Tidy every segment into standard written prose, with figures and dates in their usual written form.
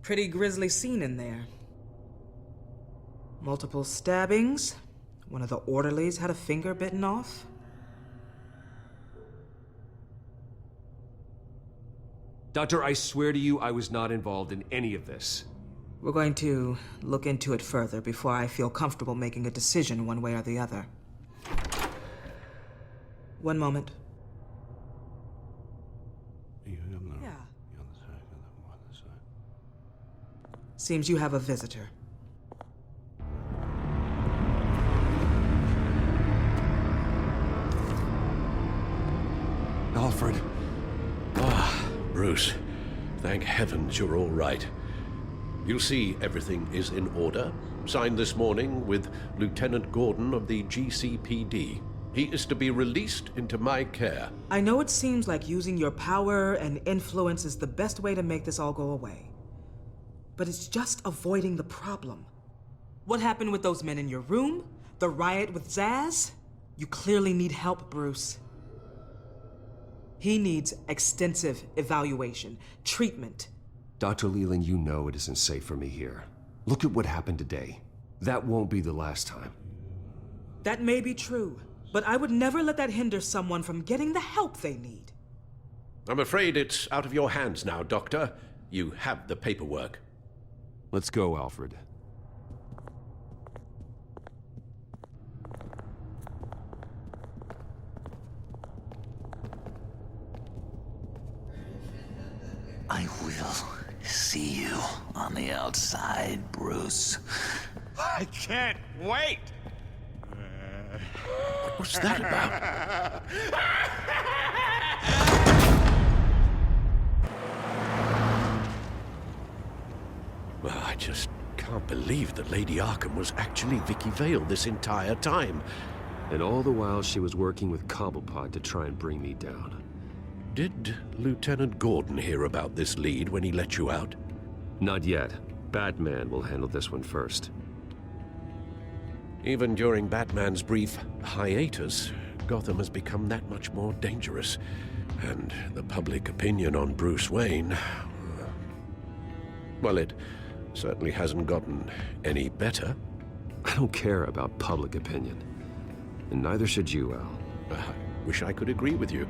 Pretty grisly scene in there. Multiple stabbings. One of the orderlies had a finger bitten off. Doctor, I swear to you, I was not involved in any of this. We're going to look into it further before I feel comfortable making a decision one way or the other. One moment. Yeah. Seems you have a visitor. Alfred. Bruce, thank heavens you're all right. You'll see everything is in order. Signed this morning with Lieutenant Gordon of the GCPD. He is to be released into my care. I know it seems like using your power and influence is the best way to make this all go away. But it's just avoiding the problem. What happened with those men in your room? The riot with Zaz? You clearly need help, Bruce. He needs extensive evaluation, treatment. Dr. Leland, you know it isn't safe for me here. Look at what happened today. That won't be the last time. That may be true, but I would never let that hinder someone from getting the help they need. I'm afraid it's out of your hands now, Doctor. You have the paperwork. Let's go, Alfred. I will see you on the outside, Bruce. I can't wait! What's that about? Well, I just can't believe that Lady Arkham was actually Vicky Vale this entire time. And all the while she was working with Cobblepot to try and bring me down. Did Lieutenant Gordon hear about this lead when he let you out? Not yet. Batman will handle this one first. Even during Batman's brief hiatus, Gotham has become that much more dangerous. And the public opinion on Bruce Wayne... well, it certainly hasn't gotten any better. I don't care about public opinion. And neither should you, Al. I wish I could agree with you.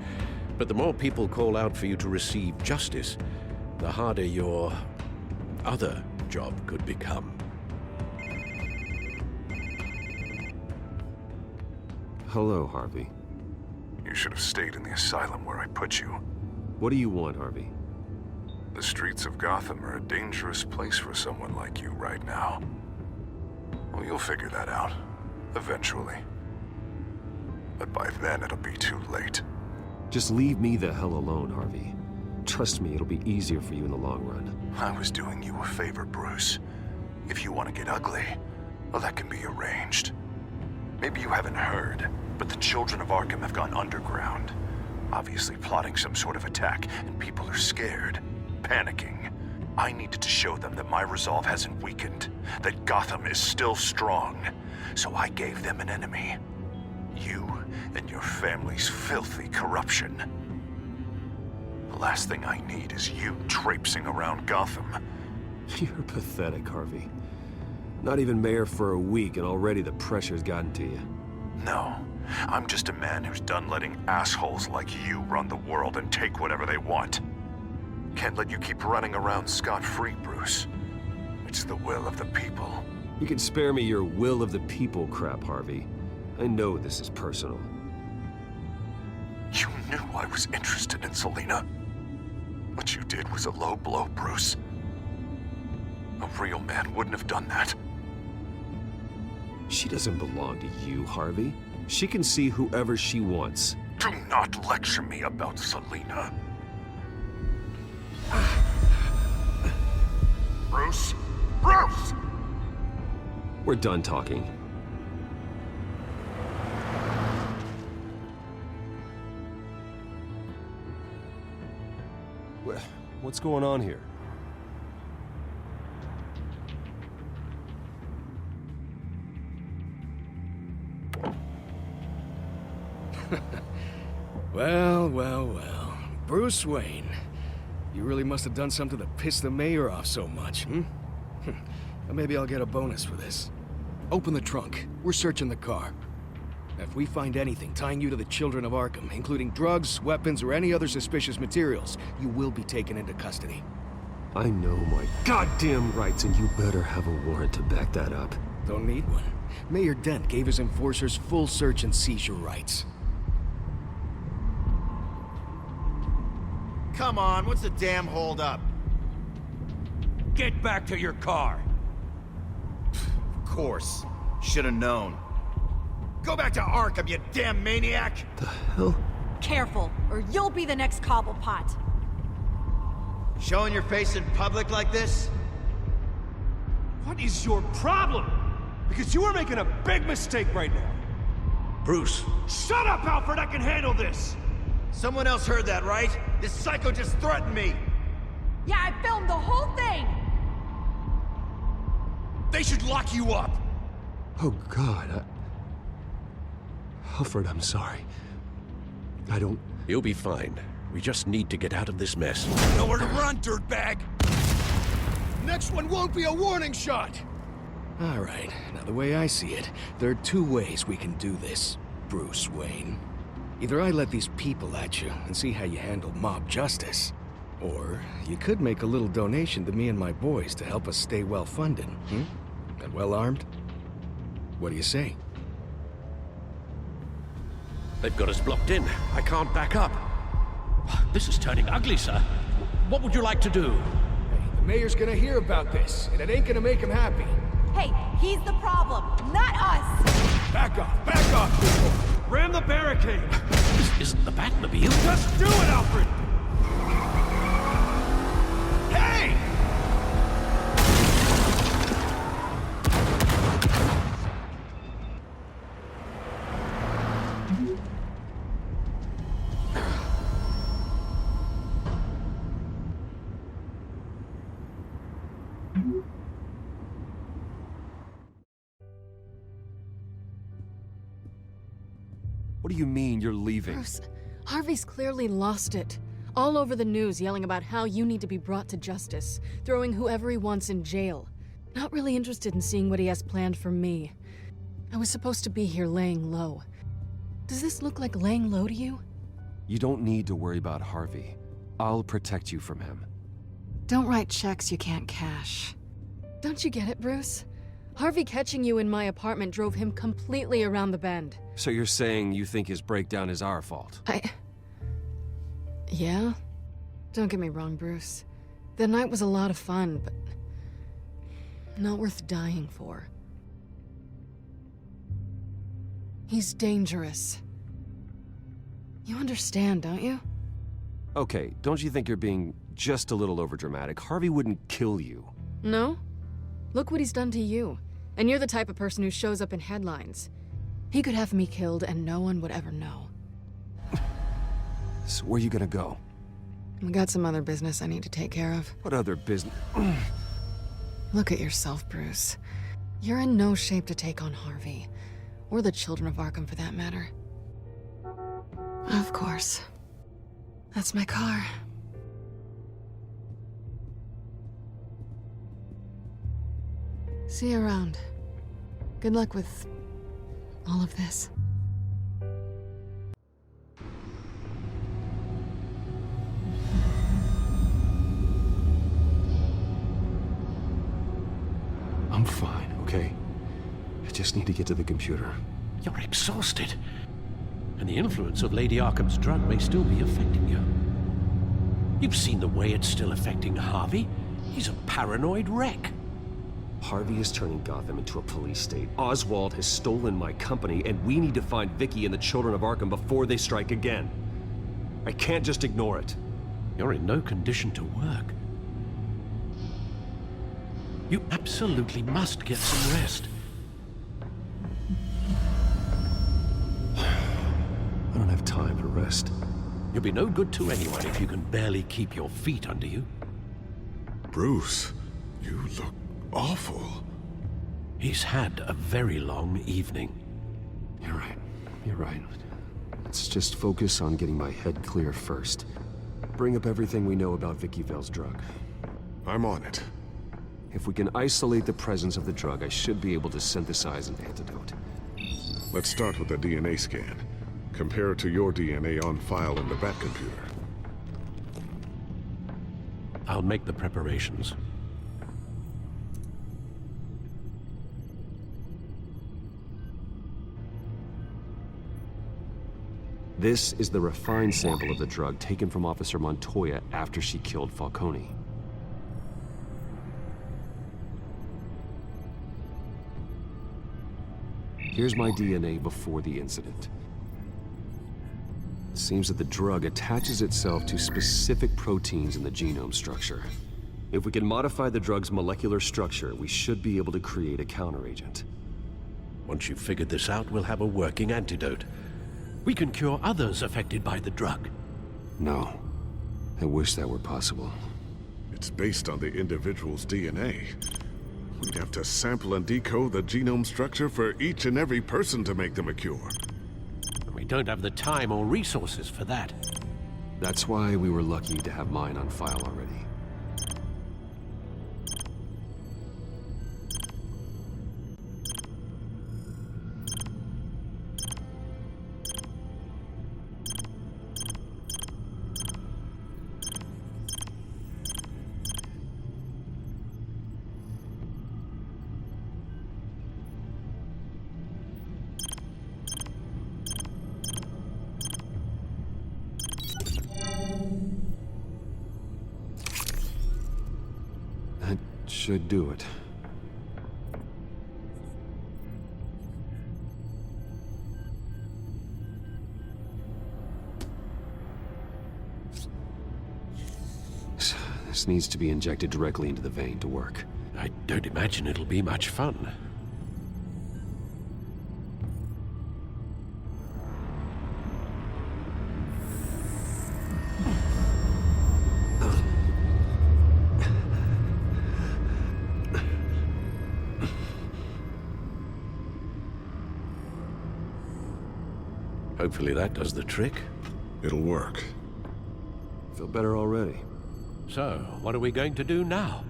But the more people call out for you to receive justice, the harder your other job could become. Hello, Harvey. You should have stayed in the asylum where I put you. What do you want, Harvey? The streets of Gotham are a dangerous place for someone like you right now. Well, you'll figure that out, eventually. But by then, it'll be too late. Just leave me the hell alone, Harvey. Trust me, it'll be easier for you in the long run. I was doing you a favor, Bruce. If you want to get ugly, well, that can be arranged. Maybe you haven't heard, but the children of Arkham have gone underground. Obviously plotting some sort of attack, and people are scared, panicking. I needed to show them that my resolve hasn't weakened, that Gotham is still strong. So I gave them an enemy. You and your family's filthy corruption. The last thing I need is you traipsing around Gotham. You're pathetic, Harvey. Not even mayor for a week and already the pressure's gotten to you. No, I'm just a man who's done letting assholes like you run the world and take whatever they want. Can't let you keep running around scot-free, Bruce. It's the will of the people. You can spare me your will of the people crap, Harvey. I know this is personal. You knew I was interested in Selina. What you did was a low blow, Bruce. A real man wouldn't have done that. She doesn't belong to you, Harvey. She can see whoever she wants. Do not lecture me about Selena. Bruce? Bruce! We're done talking. What's going on here? Well. Bruce Wayne. You really must have done something to piss the mayor off so much, hmm? Maybe I'll get a bonus for this. Open the trunk. We're searching the car. If we find anything tying you to the Children of Arkham, including drugs, weapons, or any other suspicious materials, you will be taken into custody. I know my goddamn rights, and you better have a warrant to back that up. Don't need one. Mayor Dent gave his enforcers full search and seizure rights. Come on, what's the damn holdup? Get back to your car. Of course. Should have known. Go back to Arkham, you damn maniac! The hell? Careful, or you'll be the next Cobblepot. Showing your face in public like this? What is your problem? Because you are making a big mistake right now. Bruce. Shut up, Alfred! I can handle this! Someone else heard that, right? This psycho just threatened me! Yeah, I filmed the whole thing! They should lock you up! Oh, God, Alfred, I'm sorry. I don't... You'll be fine. We just need to get out of this mess. Nowhere to run, dirtbag! Next one won't be a warning shot! All right, now the way I see it, there are two ways we can do this, Bruce Wayne. Either I let these people at you and see how you handle mob justice, or you could make a little donation to me and my boys to help us stay well-funded, and well-armed. What do you say? They've got us blocked in. I can't back up. This is turning ugly, sir. What would you like to do? Hey, the mayor's gonna hear about this, and it ain't gonna make him happy. Hey, he's the problem, not us! Back off! Ram the barricade! This isn't the Batmobile. Just do it, Alfred! Hey! What do you mean you're leaving? Bruce, Harvey's clearly lost it. All over the news yelling about how you need to be brought to justice, throwing whoever he wants in jail. Not really interested in seeing what he has planned for me. I was supposed to be here laying low. Does this look like laying low to you? You don't need to worry about Harvey. I'll protect you from him. Don't write checks you can't cash. Don't you get it, Bruce? Harvey catching you in my apartment drove him completely around the bend. So you're saying you think his breakdown is our fault? Yeah? Don't get me wrong, Bruce. The night was a lot of fun, but not worth dying for. He's dangerous. You understand, don't you? Okay, don't you think you're being just a little overdramatic? Harvey wouldn't kill you. No? Look what he's done to you. And you're the type of person who shows up in headlines. He could have me killed and no one would ever know. So where are you gonna go? I got some other business I need to take care of. What other business? Look at yourself, Bruce. You're in no shape to take on Harvey. Or the Children of Arkham, for that matter. Of course. That's my car. See you around. Good luck with all of this. I'm fine, okay? I just need to get to the computer. You're exhausted. And the influence of Lady Arkham's drug may still be affecting you. You've seen the way it's still affecting Harvey. He's a paranoid wreck. Harvey is turning Gotham into a police state. Oswald has stolen my company, and we need to find Vicky and the children of Arkham before they strike again. I can't just ignore it. You're in no condition to work. You absolutely must get some rest. I don't have time for rest. You'll be no good to anyone if you can barely keep your feet under you. Bruce, you look awful. He's had a very long evening. You're right. You're right. Let's just focus on getting my head clear first. Bring up everything we know about Vicky Vale's drug. I'm on it. If we can isolate the presence of the drug, I should be able to synthesize an antidote. Let's start with a DNA scan. Compare it to your DNA on file in the Bat computer. I'll make the preparations. This is the refined sample of the drug taken from Officer Montoya after she killed Falcone. Here's my DNA before the incident. It seems that the drug attaches itself to specific proteins in the genome structure. If we can modify the drug's molecular structure, we should be able to create a counteragent. Once you've figured this out, we'll have a working antidote. We can cure others affected by the drug. No. I wish that were possible. It's based on the individual's DNA. We'd have to sample and decode the genome structure for each and every person to make them a cure. We don't have the time or resources for that. That's why we were lucky to have mine on file already. That should do it. This needs to be injected directly into the vein to work. I don't imagine it'll be much fun. Hopefully that does the trick. It'll work. Feel better already. So, what are we going to do now?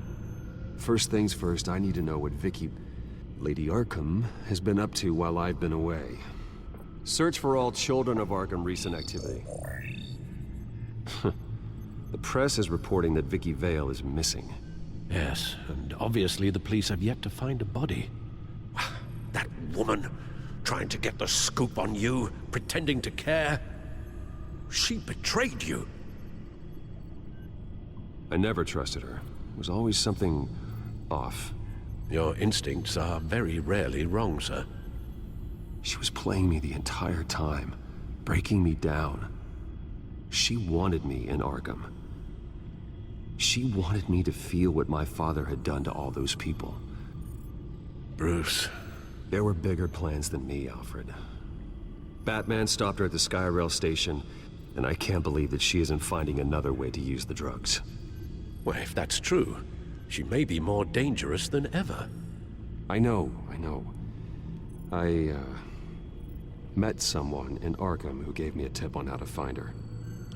First things first, I need to know what Vicky, Lady Arkham, has been up to while I've been away. Search for all children of Arkham recent activity. The press is reporting that Vicky Vale is missing. Yes, and obviously the police have yet to find a body. That woman, trying to get the scoop on you, pretending to care. She betrayed you. I never trusted her. There was always something off. Your instincts are very rarely wrong, sir. She was playing me the entire time, breaking me down. She wanted me in Arkham. She wanted me to feel what my father had done to all those people. Bruce. There were bigger plans than me, Alfred. Batman stopped her at the Skyrail station, and I can't believe that she isn't finding another way to use the drugs. Well, if that's true, she may be more dangerous than ever. I know. I met someone in Arkham who gave me a tip on how to find her.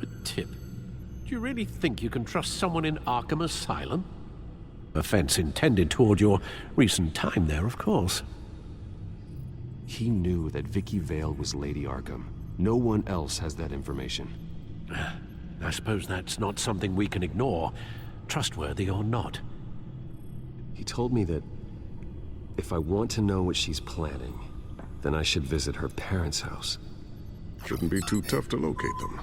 A tip? Do you really think you can trust someone in Arkham Asylum? Offense intended toward your recent time there, of course. He knew that Vicky Vale was Lady Arkham. No one else has that information. I suppose that's not something we can ignore, trustworthy or not. He told me that if I want to know what she's planning, then I should visit her parents' house. Shouldn't be too tough to locate them.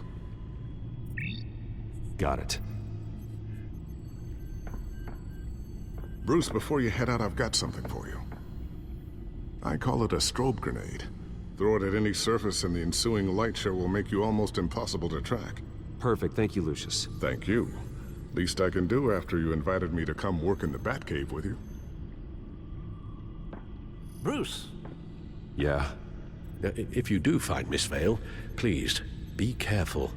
Got it. Bruce, before you head out, I've got something for you. I call it a strobe grenade. Throw it at any surface and the ensuing light show will make you almost impossible to track. Perfect, thank you, Lucius. Thank you. Least I can do after you invited me to come work in the Batcave with you. Bruce. Yeah? If you do find Miss Vale, please, be careful.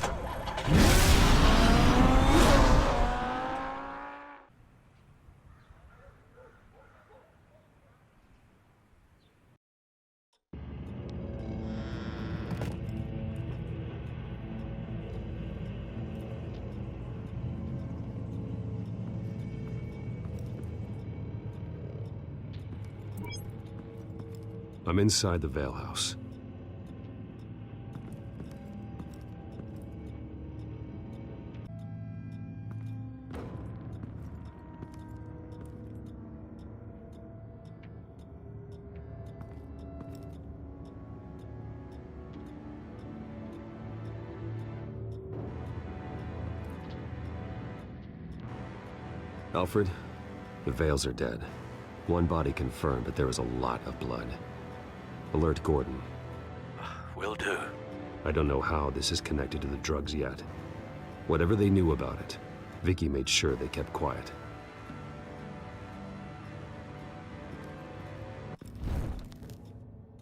I'm inside the Vale House. Alfred, the Vales are dead. One body confirmed, but there is a lot of blood. Alert Gordon. Will do. I don't know how this is connected to the drugs yet. Whatever they knew about it, Vicky made sure they kept quiet.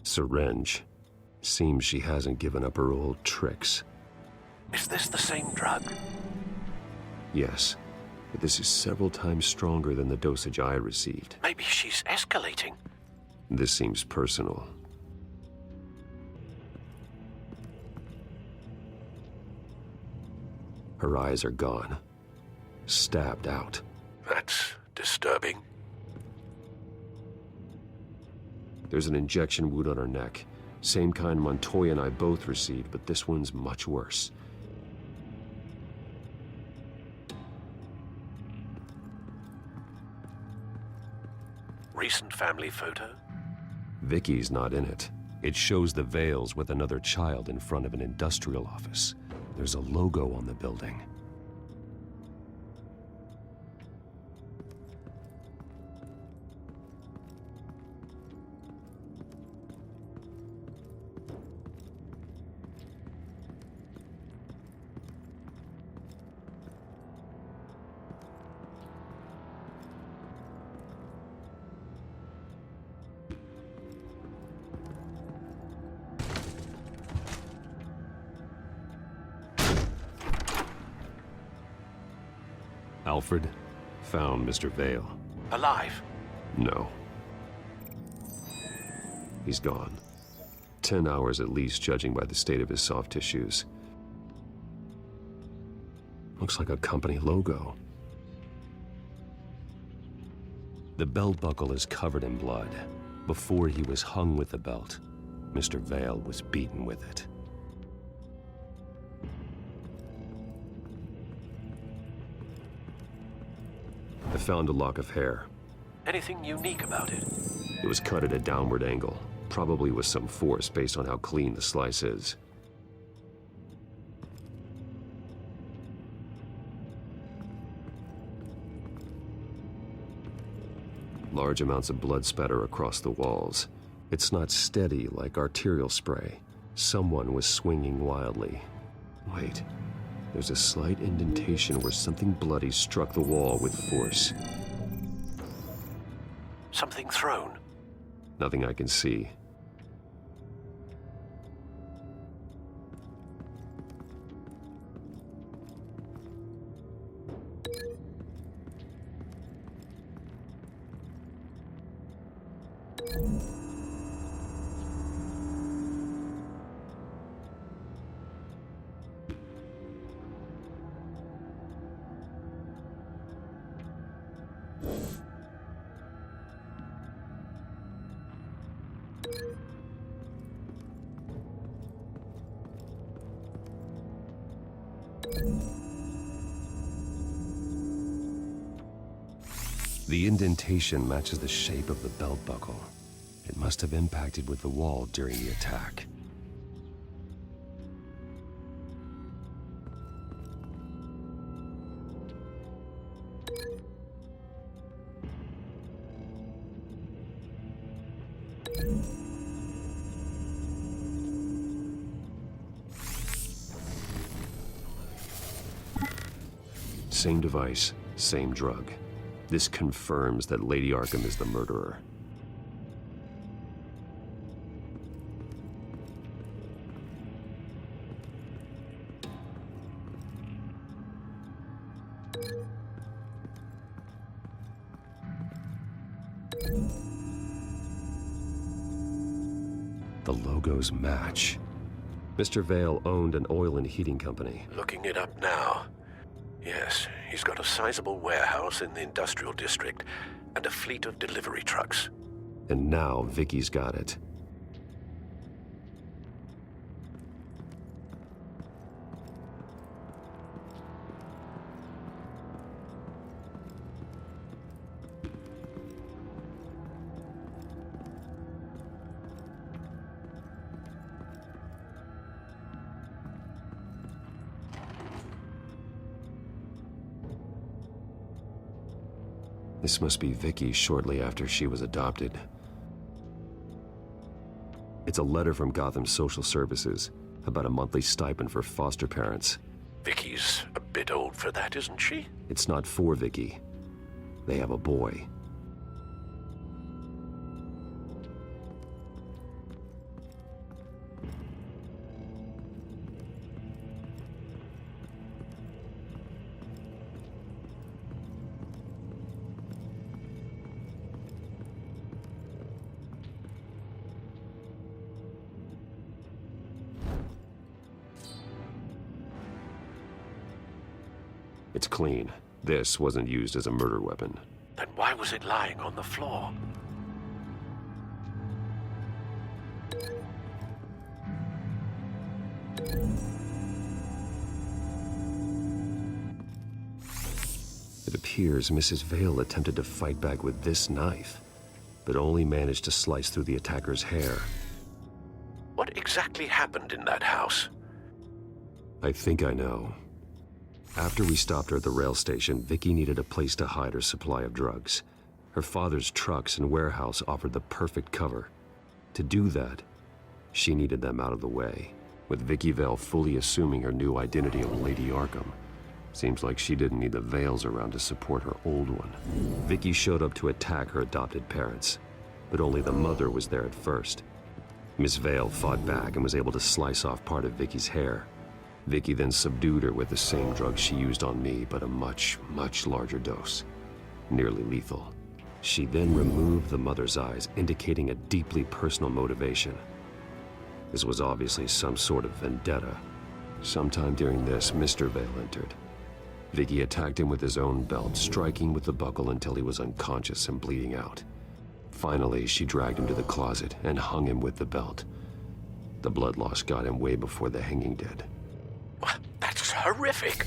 Syringe. Seems she hasn't given up her old tricks. Is this the same drug? Yes, but this is several times stronger than the dosage I received. Maybe she's escalating. This seems personal. Her eyes are gone. Stabbed out. That's disturbing. There's an injection wound on her neck. Same kind Montoya and I both received, but this one's much worse. Recent family photo? Vicky's not in it. It shows the Vales with another child in front of an industrial office. There's a logo on the building. Alfred found Mr. Vale. Alive? No. He's gone. 10 hours at least, judging by the state of his soft tissues. Looks like a company logo. The belt buckle is covered in blood. Before he was hung with the belt, Mr. Vale was beaten with it. I found a lock of hair. Anything unique about it? It was cut at a downward angle, probably with some force based on how clean the slice is. Large amounts of blood spatter across the walls. It's not steady like arterial spray. Someone was swinging wildly. Wait. There's a slight indentation where something bloody struck the wall with force. Something thrown? Nothing I can see. The indentation matches the shape of the belt buckle. It must have impacted with the wall during the attack. Same device, same drug. This confirms that Lady Arkham is the murderer. The logos match. Mr. Vale owned an oil and heating company. Looking it up now. Yes, he's got a sizable warehouse in the industrial district and a fleet of delivery trucks. And now Vicky's got it. This must be Vicky shortly after she was adopted. It's a letter from Gotham Social Services about a monthly stipend for foster parents. Vicky's a bit old for that, isn't she? It's not for Vicky. They have a boy. It's clean. This wasn't used as a murder weapon. Then why was it lying on the floor? It appears Mrs. Vale attempted to fight back with this knife, but only managed to slice through the attacker's hair. What exactly happened in that house? I think I know. After we stopped her at the rail station, Vicky needed a place to hide her supply of drugs. Her father's trucks and warehouse offered the perfect cover. To do that, she needed them out of the way. With Vicky Vale fully assuming her new identity of Lady Arkham, seems like she didn't need the Vales around to support her old one. Vicky showed up to attack her adopted parents, but only the mother was there at first. Miss Vale fought back and was able to slice off part of Vicky's hair. Vicky then subdued her with the same drug she used on me, but a much, much larger dose. Nearly lethal. She then removed the mother's eyes, indicating a deeply personal motivation. This was obviously some sort of vendetta. Sometime during this, Mr. Vale entered. Vicky attacked him with his own belt, striking with the buckle until he was unconscious and bleeding out. Finally, she dragged him to the closet and hung him with the belt. The blood loss got him way before the hanging did. That's horrific.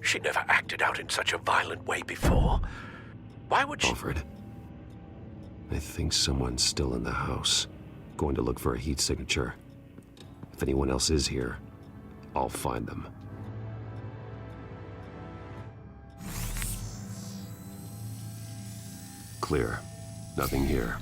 She never acted out in such a violent way before. Why would she— Alfred, I think someone's still in the house. Going to look for a heat signature. If anyone else is here, I'll find them. Clear. Nothing here.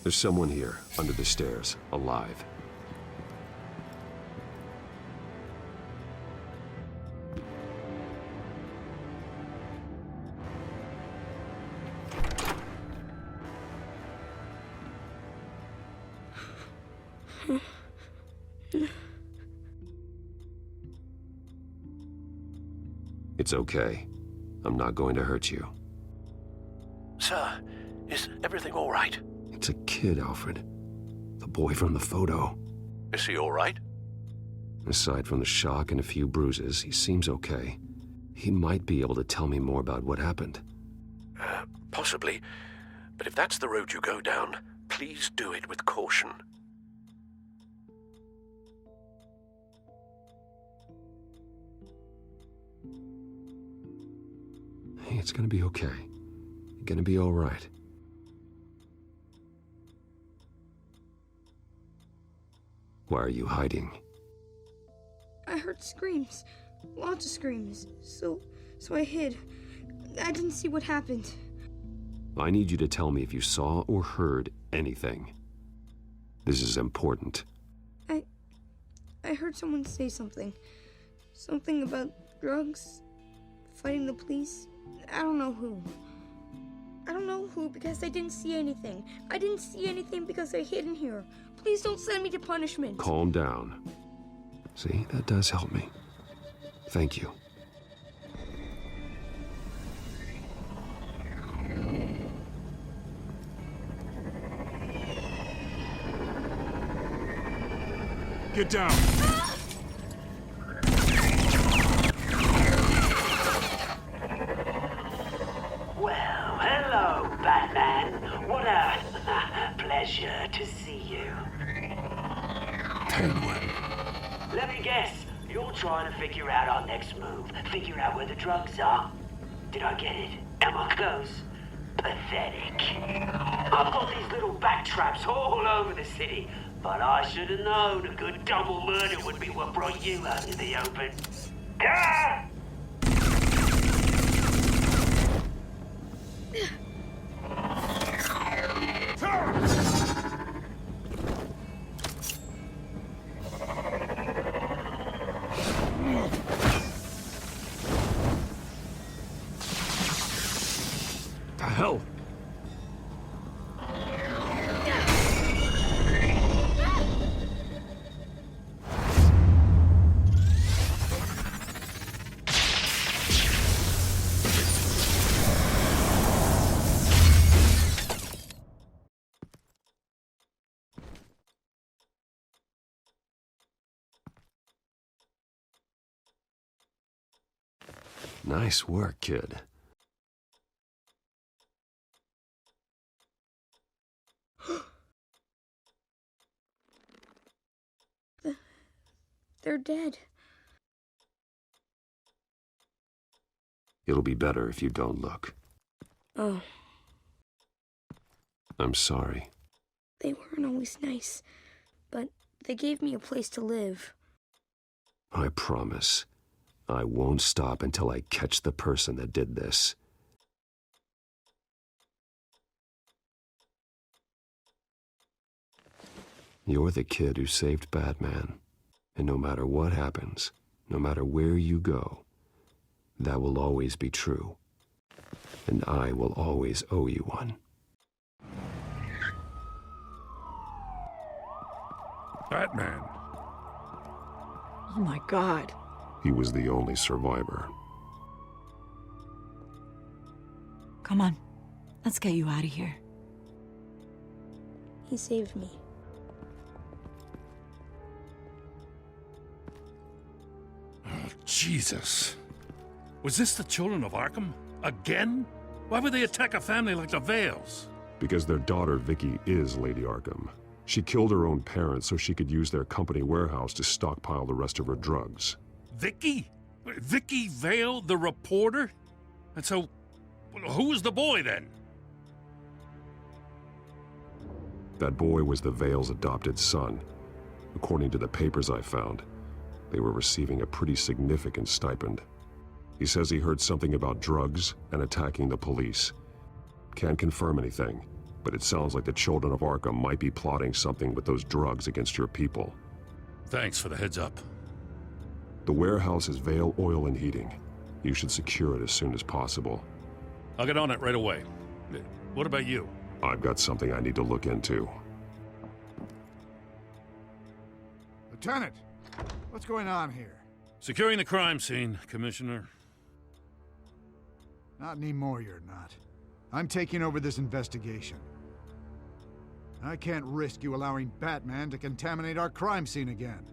There's someone here, under the stairs, alive. It's okay. I'm not going to hurt you. Sir, is everything all right? It's a kid, Alfred. The boy from the photo. Is he all right? Aside from the shock and a few bruises, he seems okay. He might be able to tell me more about what happened. Possibly. But if that's the road you go down, please do it with caution. Hey, it's gonna be okay. You're gonna be all right. Why are you hiding? I heard screams. Lots of screams. So I hid. I didn't see what happened. I need you to tell me if you saw or heard anything. This is important. I heard someone say something. Something about drugs, fighting the police. I don't know who. I don't know who because I didn't see anything. I didn't see anything because I hid in here. Please don't send me to punishment. Calm down. See, that does help me. Thank you. Get down! Well, hello, Batman. What a pleasure to see you. Penguin. Let me guess, you're trying to figure out our next move. Figure out where the drugs are. Did I get it? Am I close? Pathetic. I've got these little bat traps all over the city, but I should have known a good double murder would be what brought you out in the open. Ah! The hell? Nice work, kid. They're dead. It'll be better if you don't look. Oh, I'm sorry. they weren't always nice, but they gave me a place to live. I promise. I won't stop until I catch the person that did this. You're the kid who saved Batman. And no matter what happens, no matter where you go, that will always be true. And I will always owe you one. Batman. Oh my God. He was the only survivor. Come on, let's get you out of here. He saved me. Oh, Jesus. Was this the children of Arkham? Again? Why would they attack a family like the Vales? Because their daughter, Vicky, is Lady Arkham. She killed her own parents so she could use their company warehouse to stockpile the rest of her drugs. Vicky? Vicky Vale, the reporter? And so, who was the boy then? That boy was the Vale's adopted son. According to the papers I found, they were receiving a pretty significant stipend. He says he heard something about drugs and attacking the police. Can't confirm anything, but it sounds like the children of Arkham might be plotting something with those drugs against your people. Thanks for the heads up. The warehouse is Vale Oil and Heating. You should secure it as soon as possible. I'll get on it right away. What about you? I've got something I need to look into. Lieutenant, what's going on here? Securing the crime scene, Commissioner. Not anymore, you're not. I'm taking over this investigation. I can't risk you allowing Batman to contaminate our crime scene again.